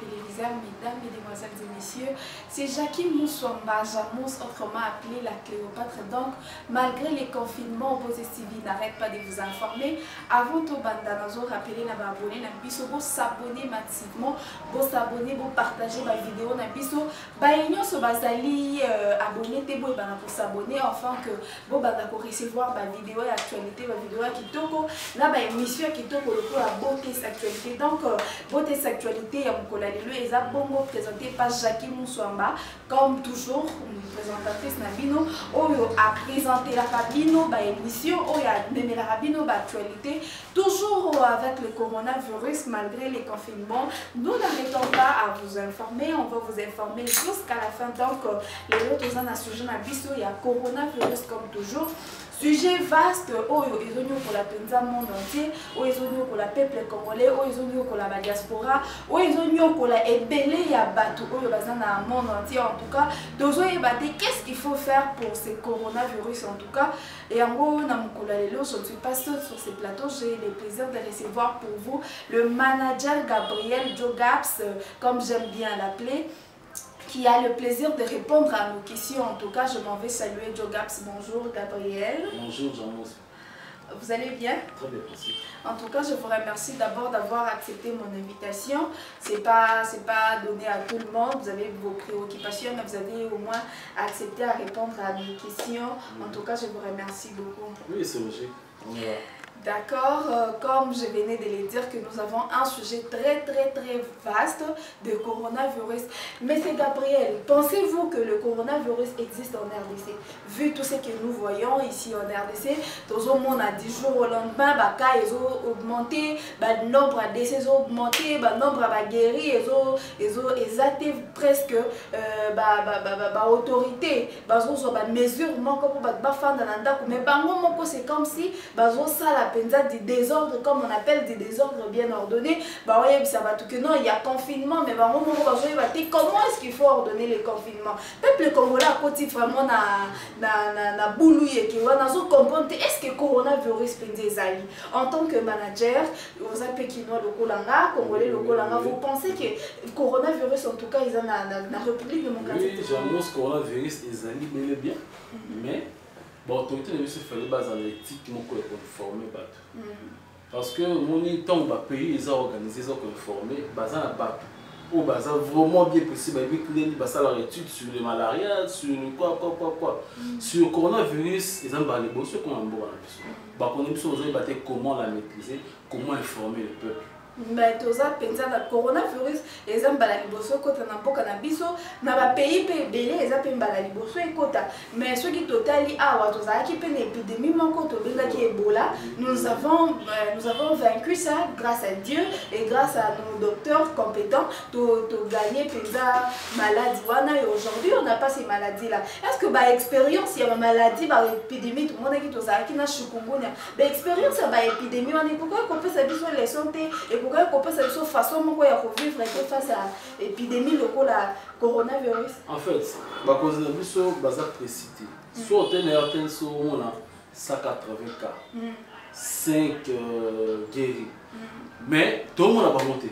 téléviseurs, mesdames, mesdemoiselles et messieurs, c'est Jackie Moussouamba, Jamous, autrement appelée la Cléopâtre. Donc, malgré les confinements, vos STV n'arrêtent pas de vous informer. Avant tout, Bandanazo, rappelez na abonner na biso, vous s'abonner massivement, vous s'abonner, vous partager ma vidéo na biso, baignon so bazali abonner te bo bana pour s'abonner afin que vous bana pour recevoir ma vidéo et actualité, ma vidéo qui toko na ba émission qui toko le pour la beauté actualité. Donc beauté actualité ya mukola lelo eza bongo présenté par Jackie Moussouamba comme toujours une présentatrice na bino oyo a présenté la cabino ba émission oyo a mené la cabino ba actualité toujours avec le coronavirus malgré les confinements. Nous n'arrêtons pas à vous informer, on va vous informer jusqu'à la fin. Donc les autres en a sujet na biso il y a coronavirus comme toujours. Sujet vaste, oyo ezonyo pour la penza monde entier, oyo ezonyo pour la peuple congolais, oyo ezonyo pour la diaspora, oyo ezonyo pour la ebele ya bato, oyo bazana monde entier en tout cas. Dozo yebate qu'est-ce qu'il faut faire pour ce coronavirus en tout cas. Et en gros, na mukola lelo, je ne suis pas seule sur ce plateau, j'ai le plaisir de recevoir pour vous le manager Gabriel Jogaps, comme j'aime bien l'appeler, qui a le plaisir de répondre à nos questions. En tout cas, je m'en vais saluer Jogaps. Bonjour Gabriel. Bonjour Jean-Mous. Vous allez bien? Très bien, merci. En tout cas, je vous remercie d'abord d'avoir accepté mon invitation. C'est pas donné à tout le monde. Vous avez vos préoccupations, mais vous avez au moins accepté à répondre à mes questions. En tout cas, je vous remercie beaucoup. Oui, c'est logique. On y va. D'accord, comme je venais de le dire, que nous avons un sujet très vaste de coronavirus. Monsieur Gabriel, pensez-vous que le coronavirus existe en RDC? Vu tout ce que nous voyons ici en RDC, tout le monde a 10 jours au lendemain, les cas ont augmenté, le nombre de décès a augmenté, le nombre de guéris ils ont presque autorité, les mesures pour mais c'est comme si ça la penza du désordre, comme on appelle des désordres bien ordonnés. Bah ouais, ça va tout que non, il y a confinement, mais bah comment est-ce qu'il faut ordonner les confinements? Peuple congolais à côté vraiment na boulouye qui va dans comprendre est-ce que coronavirus pendezali en tant que manager aux apékinois le kolanga congolais le kolanga, vous pensez que coronavirus en tout cas ils ont la République démocratique? Oui, j'annonce coronavirus ezali bel et bien, mais bon, autorité ne se fait base en éthique pour conformer parce que mon temps va pays ils ont organisé ils ont conformé base en bat ou base vraiment bien possible avec les basa leur étude sur le malaria sur quoi sur le coronavirus ils ont balé bosso comme un bon bah on est besoin de comment la maîtriser, comment informer le peuple. Mais tout ça, pensa le coronavirus, les gens balali bosso kota na mboka na biso, na ba pays pe belé, les gens balali bosso et kota. Mais ceux qui totali awa to za ki pe une épidémie manko to benga ki Ebola, nous avons vaincu ça grâce à Dieu et grâce à nos docteurs compétents to gagner pensa maladie wana et aujourd'hui on n'a pas ces maladies là. Est-ce que ba expérience il y a une maladie ba épidémie tout le monde qui to za ki na chikungunya. Ba expérience ba épidémie on est pourquoi qu'on peut s'habituer les santé et pourquoi qu'on peut s'habituer façon moi ya ko vivre face à l'épidémie local la coronavirus. En fait, ba cause de biso baza précité. Soit on a 180 cas. 5 guéris. Mais tout le monde a pas monté.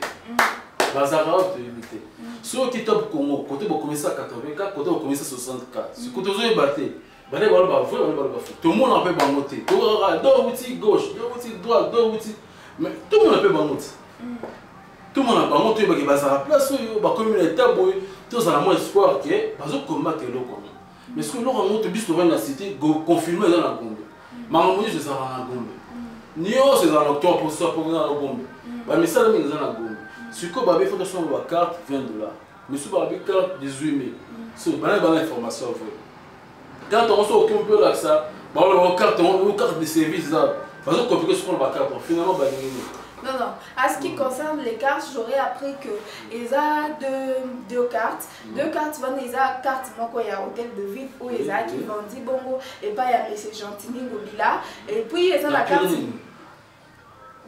Bazara te limité. Soit qui top Congo, côté vous commencer à 80 cas, côté vous commencer à 60 cas. Si côté vous avez battu, tout le monde a pas monter. Deux outils gauche, deux outils droite, deux outils. Mais tout le monde a pas monter. Tout le monde a pas monté, il y a place où la communauté a tous à espoir que bazo combattre le commun. Mais ce que l'on a monté bis dans la cité, confirmer dans la bombe. Mamoni je sais dans la bombe. Nio c'est dans l'octobre pour ça pour dans la bombe. Mais ça dans la bombe. Ce que babé faut que son la carte $20. Mais ce babé carte 18 000. C'est bonne information vraie. Quand on se occupe peu là ça, on carte de service là. Bazo compliquer sur la carte finalement ba non, à ce qui concerne les cartes, j'aurais appris que il y a deux cartes. Deux cartes, il y a carte il y a hôtel de ville où il y a qui vendent bongo et pas il y a M. Gentini Ngobila. Et puis il y a la carte.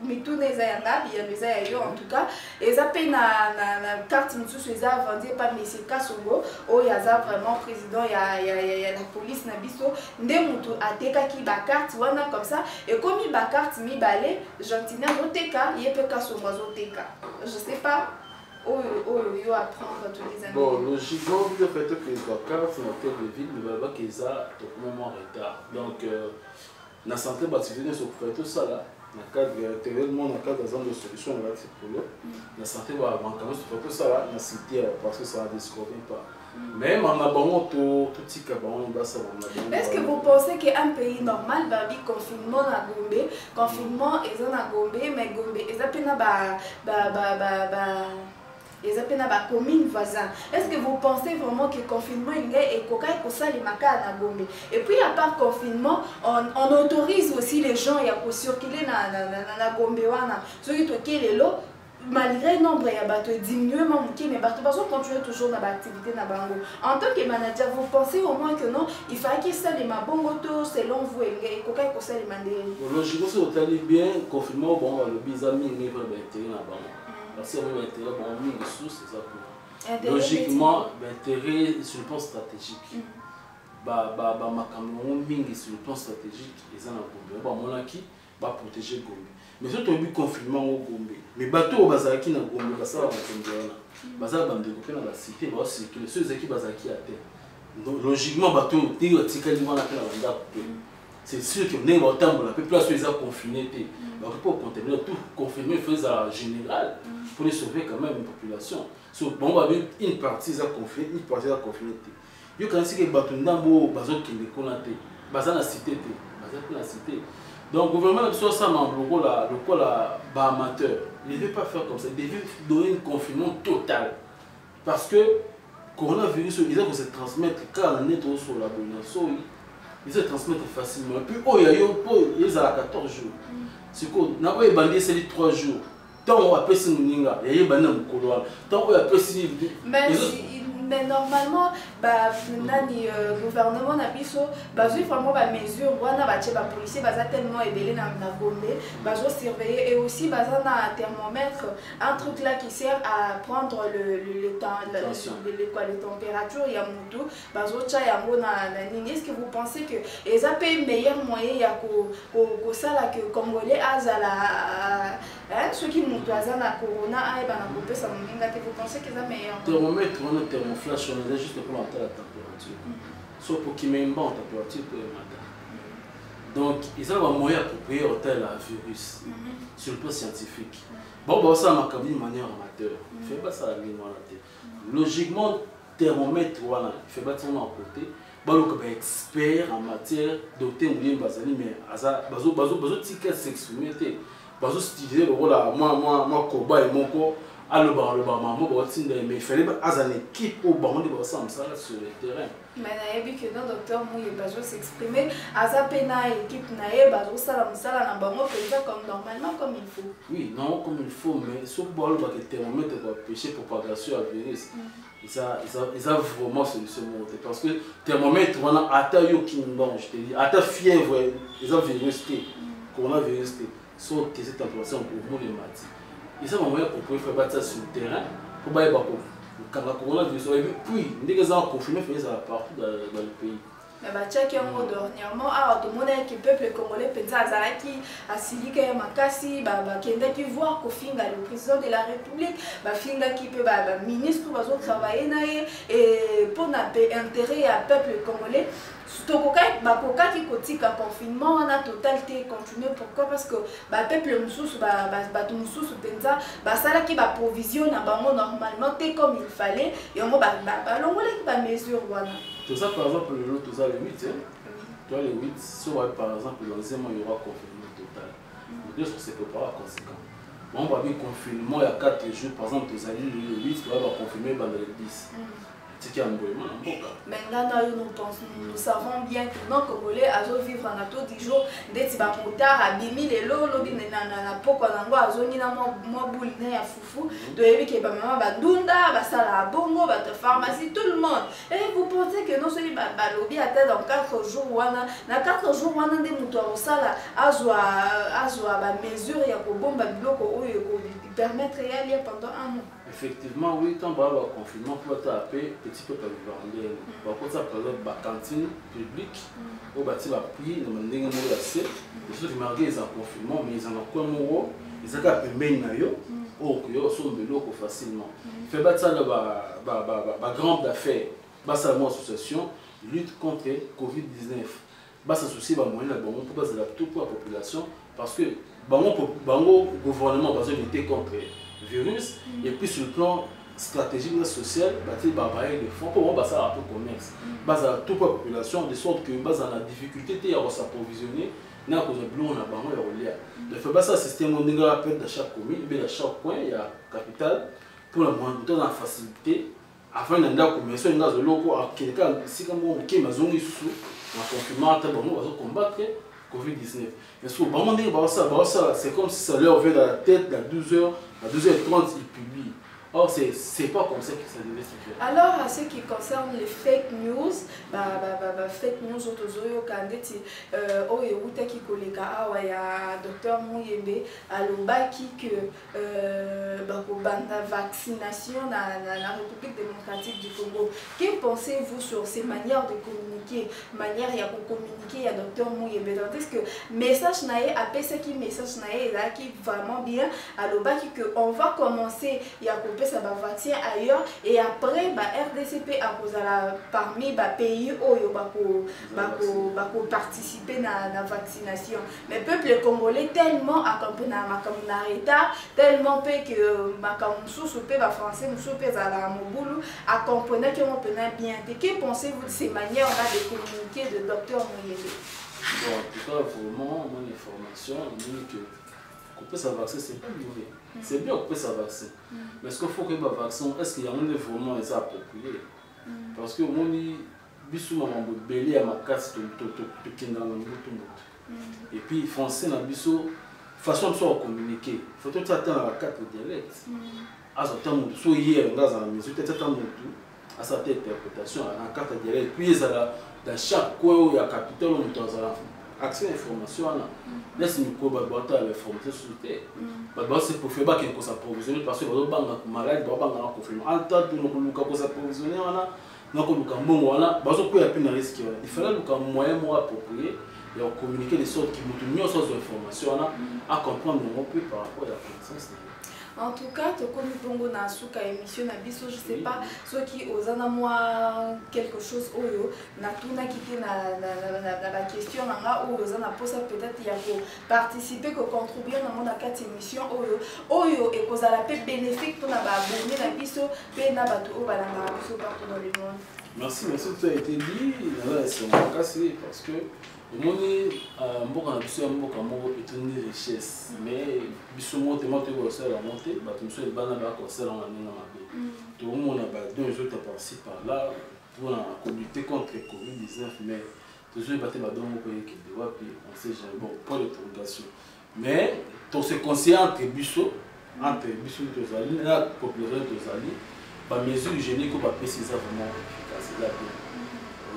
Mais tout les a il y a les a en tout cas. Et ça paye la carte nous les a vendu par M. Kassongo. Oh il y a vraiment président, il y a la police nabiso. Ndemutu a teka qui ba carte wana comme ça. Et comme il ba carte mi balé, Gentini Roteka, il peut Kassongo Zoteka. Je sais pas. yo apprendre tous les années. Bon, logiquement, le fait que les vacances dans telle ville, ne va pas qu'ils aient au moment retard. Donc, la santé bâtiment se fait tout ça là. Dans le cadre tellement dans le cadre de solution là c'est pour eux. La santé va manquer se fait tout ça là, la cité parce que ça ne discorde pas. Mais on a bon tout petit cabon là ça on a. Est-ce que vous pensez qu'un pays normal va vivre confinement à Gombe, confinement est à Gombe, mais Gombe est à peine les appels à commune voisin. Est-ce que vous pensez vraiment que le confinement est pour ça les macas à Gombe? Et puis à part confinement, on autorise aussi les gens à circuler dans Gombe ceux qui sont là, malgré le nombre de diminuer mais parce qu'on continue toujours dans l'activité dans Bango. En tant que manager, vous pensez au moins que non, il fallait que ça les mabongoto selon vous et coca pour ça les mandés. Logiquement, si vous allez bien confinement, bon le bizarre mais va être dans Bango. Parce que l'intérêt, bon, les ressources, c'est ça pour. Logiquement, l'intérêt sur le plan stratégique. Ma Cameroun, sur le plan stratégique, ils ont Gombe. Mon acquis va protéger Gombe. Mais si tu as eu confinement au Gombe, les bateaux au Bazaki dans Gombe, ça va être Bazar va développer dans la cité, va circuler. Ceux qui Bazaki à terre. Logiquement, bateau, tu as dit que tu as c'est sûr que nous avons temps la population est confinée. Donc pour contenir tout confinement faisait en général pour les sauver quand même une population. Bon, on va avoir une partie à confiner, une partie à confiner. Il y a quand même que Batundambo, Bazo qui est connecté, Bazan la cité, Bazan la cité. Donc le gouvernement a besoin ça le col amateur. Il ne devait pas faire comme ça. Il devait donner un confinement total parce que le coronavirus, il a se transmettre quand on est sur la bonne. Ils se transmettent facilement. Et puis, ils ont 14 jours. C'est quoi? Ils ont bandé 3 jours. Tant on a appelé ça, il y a bandé un couloir. Tant on a appelé ça, mais normalement, le gouvernement n'a pas vraiment des mesures. Les policiers sont tellement ébélés dans la Gombe. Ils ont surveillé. Et aussi, ils ont un thermomètre, un truc là qui sert à prendre le temps, les températures. Il y a tout. Est-ce que vous pensez que les appels meilleurs moyens que ça, que les Congolais ceux qui montent à la corona, vous pensez qu'ils ont meilleur? Thermomètre, on a un thermoflash, on a juste pour monter la température. Soit pour qu'il mette une bonne température pour le matin. Donc, ils ont un moyen approprié au tel virus sur le plan scientifique. Bon, ça m'a dit de manière amateur. Il ne fait pas ça à la logiquement, thermomètre, voilà, il fait pas ça à côté. Bon, expert en matière d'autres mais bazo ticket s'exprimer. Bazo styler le rôle à moi combat et mon corps à le bar mais il fallait avoir une équipe au bar de ça sur le terrain. Mais il y a que le docteur Mouye bazo s'exprimer à sa pena équipe nae bazo ça na bango comme normalement comme il faut. Oui, non comme il faut mais sauf pour le thermomètre pour empêcher propagation à virus. Ils ont vraiment solution parce que thermomètre on a attaqué qui bon je te dis attaque fièvre ils ont virus coronavirus sauf que cette température pour les matins. Ils ont un moyen pour pouvoir faire battre sur le terrain pour bailler bako. Quand la coronavirus et puis dès qu'ils ont confiné ça partout dans le pays. Mais dernièrement, tout le monde que le peuple congolais qui a signé Makasi, qui voir le président de la République, qui peut le ministre va travailler et pour intérêt à peuple congolais. Qui critique le confinement, on a totalité continuer. Pourquoi? Parce que le peuple moussous, ça qui va provisionner normalement comme il fallait et on va mesure. Tout ça, par exemple, le 8, toi, le 8, soit par exemple, le 11e mois, il y aura confinement total. Le 2, c'est préparé à conséquent. On va bien confinement il y a 4 jours, par exemple, tu as le 8, tu vas confirmer dans le 10. C'est qui a un mouvement en boca. Maintenant, nous savons bien que nos Congolais vivent en ato 10 jours, des tibamotard à 10 000 et l'eau, na poko nango azoni na mo boule na foufou, de que maman badunda, basala bongo, bata pharmacie, tout le monde. Et vous pensez que non seulement balobi à dans 4 jours wana, na 4 jours wana des moutons sala azwa ba mesure ya ko bomba biloko oyo ko permettre ya lire pendant un mois. Effectivement, oui, quand on va avoir confinement, pour taper petit peu par le par contre, ça par exemple, la cantine publique, au bâti va prier, nous demandons un assez. Les autres, malgré ils ont confinement, mais ils en ont quoi, ils ont qu'à payer nayo, oh que yo sombe loko facilement fait battre ça ba grande d'affaires ba ça mon association lutte contre Covid-19 ba s'associer ba moyen la bon pour baser la tout pour la population parce que bango gouvernement va lutter contre le virus et puis sur le plan stratégique et social bâtir babaye de fonds pour ça un peu commerce base à toute la population de sorte que base à la difficulté à s'approvisionner n'a cause de blou on a bango ya olia de fait base à système on dinga appel de chaque commune mais à chaque coin il y a capital pour la moindre dans la facilité afin d'anda commerce ngazo loko a quelqu'un si comme on qui mazongi sous en confinement ta bango va combattre Covid-19 mais sur bango dinga ça c'est comme si ça leur vient dans la tête à 12h à 12h30 ils publient. Or, c'est pas comme ça que ça devait se faire. Alors, à ce qui concerne les fake news, fake news, autozoyo kandeti, outa ki koleka awa ya Dr Mouyembe alobaki que banda vaccination na République démocratique du Congo. Que pensez-vous sur ces manières de communiquer, manière ya communiquer ya Dr Mouyembe? Est-ce que message nae après ce qui message nae là qui vraiment bien alobaki que on va commencer ya ça va vaccin ailleurs et après RDCP a parmi les pays où participer à la vaccination. Mais le peuple congolais tellement accompagné tellement que français accompagné que on peut bien. Que pensez-vous de ces manières là de communiquer de Dr Mouyembe? Bon, en tout cas, vraiment, mon information dit que couper sa vaccin, c'est pas mauvais. C'est bien couper sa vaccin. Mais est-ce qu'il faut que le vaccin, est-ce qu'il y a vraiment des appropriés? Parce que moi, je suis belé à ma casse, et puis, français, façon de communiquer. Il faut tout attendre à la carte dialecte. À ce temps, soit hier, dans la maison, peut-être à sa interprétation, à la carte dialecte. Puis, dans chaque coin où il y a capital, on a accès à l'information. Laisse-nous collaborer avec l'information sur le terrain. C'est pour faire que ça s'approvisionne parce que les gens sont malades, ils sont confinés. En tant que nous s'approvisionner, nous avons un risque. Il fallait un moyen approprié et communiquer les sortes qui nous donnent ces informations à comprendre mon peu par rapport à la connaissance. En tout cas, comme Bongo na suka émission na biso, je sais pas ceux qui osent moi quelque chose oyo na tuna kité na la question nanga ou osent na posa peut-être il y a pour participer que contribuer dans mon quatre émission oyo et cause à la paix bénéfique pour na ba abonné na biso pe na bato o balanga biso partout dans le monde. Merci, tout a été dit. C'est cassé parce que le monde est une richesse, mais tout le monde est monté au sol à monter, tout le monde tout le monde a deux autres par-ci par-là pour lutter contre le Covid-19, mais toujours il y a des pays qui doivent, puis on sait jamais, bon, point d'interrogation. Mais on se conseille entre Bissot, la population de les mesures hygiéniques qu'on va préciser vraiment efficaces.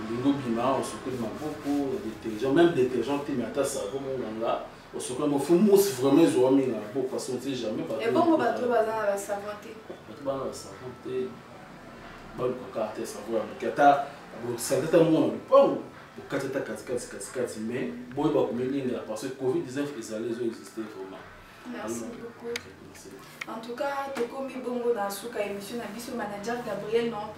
Lingo bima on se connaît beaucoup détergents même détergents mais à ça vraiment là on se connaît vraiment zoami là beaucoup parce qu'on sait jamais et bon bateau bazana la savanté bateau bazana la savanté bon carte savoir mais kata bon ça tête moi pas kata kata mais bon ba communiquer parce que Covid-19 les allées exister vraiment. Merci beaucoup. En tout cas, Tokomi Bongo dans Souka émission, na manager Gabriel, non,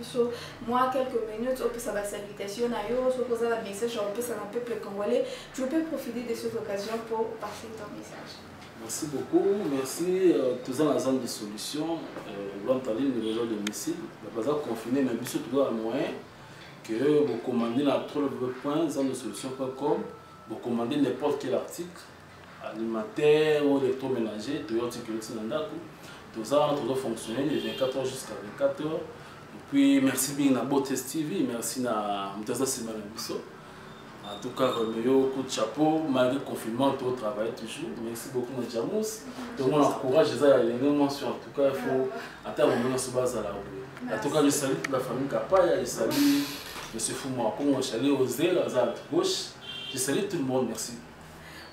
moi quelques minutes, on peut savoir salutation, nayo, so poser la message, on peut ça un peuple congolais. Tu peux profiter de cette occasion pour passer ton message. Merci beaucoup, merci. Tous dans la zone de solution, l'Antaline de réseau de missiles, la base confinée, mais bien sûr, toujours à moyen que vous commandez la www.zonedesolution.com, vous commandez n'importe quel article alimentaire ou électroménager, tout ça fonctionner de 24 h jusqu'à 24 h. Et puis merci bien à Botes TV, merci à Mutaza Simana Bisso. En tout cas, coup de chapeau, malgré le confinement, tout travaille toujours. Merci beaucoup à Jamous. Tout le monde encourage les mentions. En tout cas, il faut attendre le moment se base à la rue. En tout cas, je salue toute la famille Kapaya, je salue M. Foumakou, je salue Osé, Lazare gauche. Je salue tout le monde, merci.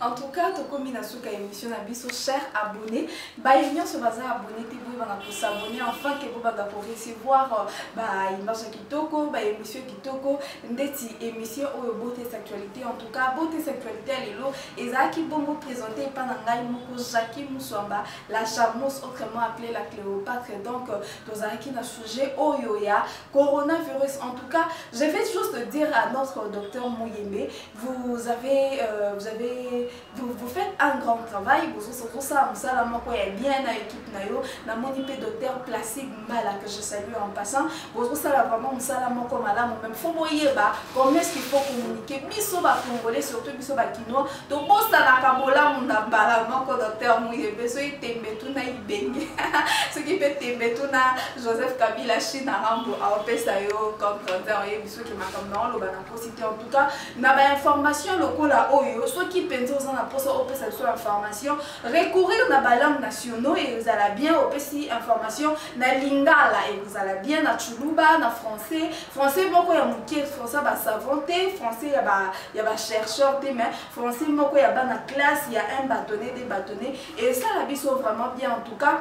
En tout cas, tokomi na suka émission na biso chers abonnés. Ba union se baza abonné te boy bana ko s'abonner enfin que vous banga pour recevoir ba image kitoko, ba émission kitoko, ndeti émission oyo beauté sexualité. En tout cas, beauté sexualité lelo ezaki bongo présenté par ngai moko Jackie Muswamba, la charmeuse autrement appelée la Cléopâtre. Donc tozaki na sujet oyo ya coronavirus. En tout cas, je vais juste dire à notre docteur Mouyembe, vous faites un grand travail, vous avez bien à l'équipe na monipe docteur Plastique Mbala que je salue en passant, vous avez vraiment comme madame même faut comment est-ce qu'il faut communiquer biso ba congolais surtout biso ba kinois to bossa na kabola munda bala moko docteur Mouyembe so itembe tuna ibenge ce qui peut tembe tuna Joseph Kabila Chine rambo a opesa yo comme candidat et biso qui m'a comme non lo bana posité en tout cas na ba information lokola oyo ceux qui pensent aux na posa opesa sur information recourir na ba langue nationaux et vous allez bien opesi information na lingala et vous allez bien na chuluba na français moko ya mukie français ba savanté français ya ba chercheur te mais français moko ya ba na classe il y a un bâtonnet des bâtonnets et ça la biso vraiment bien en tout cas.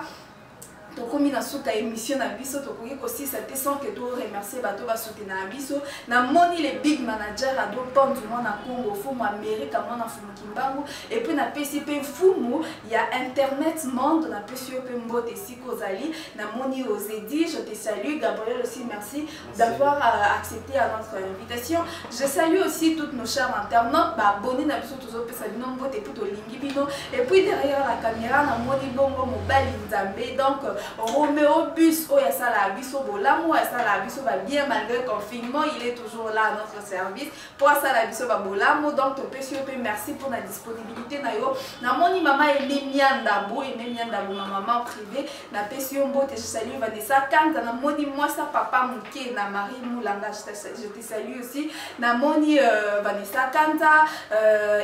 Tokomi na suka émission na biso tokoki aussi c'était sans que to remercier bato ba soutenir na biso na moni les big managers à do pont du monde na Congo fumu Amérique mona fumu Kimbangu et puis na PCP fumu il y a internet monde na PCP mbote siko zali na moni aux Edi. Je te salue Gabriel aussi, merci d'avoir accepté à notre invitation. Je salue aussi toutes nos chers internautes ba abonnés na biso tozo pesa bino mbote et puis to lingi bino et puis derrière la caméra na moni bongo mobile Nzambe donc Roméo Bus, oh ya ça la biso bolamo, ya ça la biso ba bien malgré le confinement, il est toujours là à notre service. Pour ça la biso ba bolamo, donc to PCP merci pour la disponibilité na yo. Na moni maman et Mianda Bou ma maman privée, na PCO Mbote je salue Vanessa Kanta, na moni moi sa papa Mouké na Marie Moulanga je te salue aussi. Na moni Vanessa Kanta,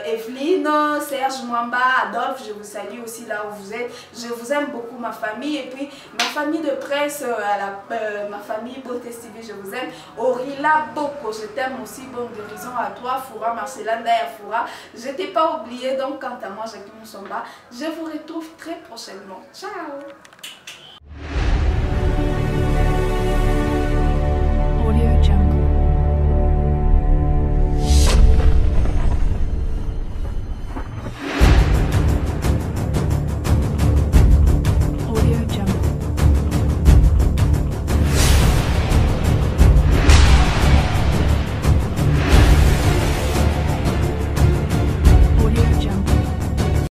Evelyne, Serge Mwamba, Adolphe, je vous salue aussi là où vous êtes. Je vous aime beaucoup ma famille et puis ma famille de presse, ma famille Beauté TV, je vous aime. Orila Boko, je t'aime aussi. Bonne guérison à toi. Foura, Marcelin, Daya Foura. Je t'ai pas oublié. Donc, quant à moi, Jackie Muswamba, je vous retrouve très prochainement. Ciao!